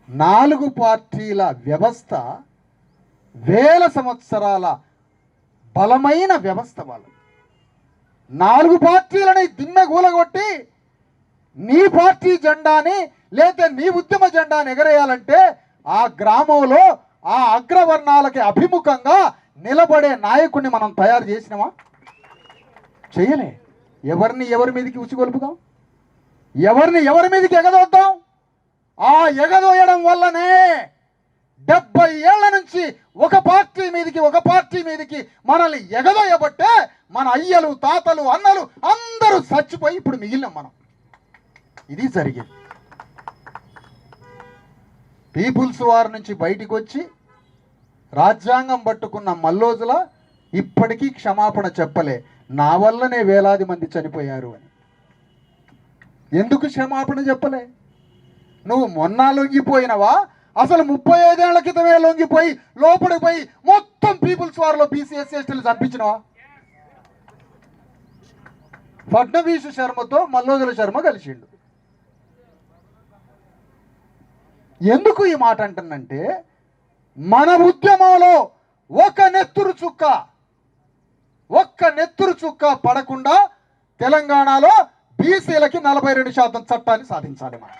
నాలుగు పార్టీల వ్యవస్థ వేల సంవత్సరాల బలమైన వ్యవస్థ వాళ్ళు. నాలుగు పార్టీలని దిమ్మెగూలగొట్టి నీ పార్టీ జెండాని లేదా నీ ఉద్యమ జెండాని ఎగరేయాలంటే ఆ గ్రామంలో ఆ అగ్రవర్ణాలకి అభిముఖంగా నిలబడే నాయకుడిని మనం తయారు చేసినామా? చేయలే. ఎవరిని ఎవరి మీదకి ఉచిగొలుపుదాం? ఎవరిని ఎవరి మీదకి ఎగదోద్దాం? ఆ ఎగదోయడం వల్లనే 70 ఏళ్ల నుంచి ఒక పార్టీ మీదకి మనల్ని ఎగదోయబట్టే మన అయ్యలు తాతలు అన్నలు అందరూ చచ్చిపోయి ఇప్పుడు మిగిలినాం మనం. ఇది జరిగింది. పీపుల్స్ వార్ నుంచి బయటికి వచ్చి రాజ్యాంగం పట్టుకున్న మల్లోజుల ఇప్పటికీ క్షమాపణ చెప్పలే. నా వల్లనే వేలాది మంది చనిపోయారు అని. ఎందుకు క్షమాపణ చెప్పలే? నువ్వు మొన్న లొంగిపోయినవా? అసలు 35 ఏళ్ల క్రితమే లొంగిపోయి లోపలికి పోయి మొత్తం పీపుల్స్ వార్లో బీసీ ఎస్సీ ఎస్టీలు చంపించినవా? ఫడ్నవీస్ శర్మతో మల్లోజుల శర్మ కలిసిండు. ఎందుకు ఈ మాట అంటున్నంటే, మన ఉద్యమంలో ఒక్క నెత్తురు చుక్క పడకుండా తెలంగాణలో బీసీలకి 42% చట్టాన్ని సాధించాలి మనం.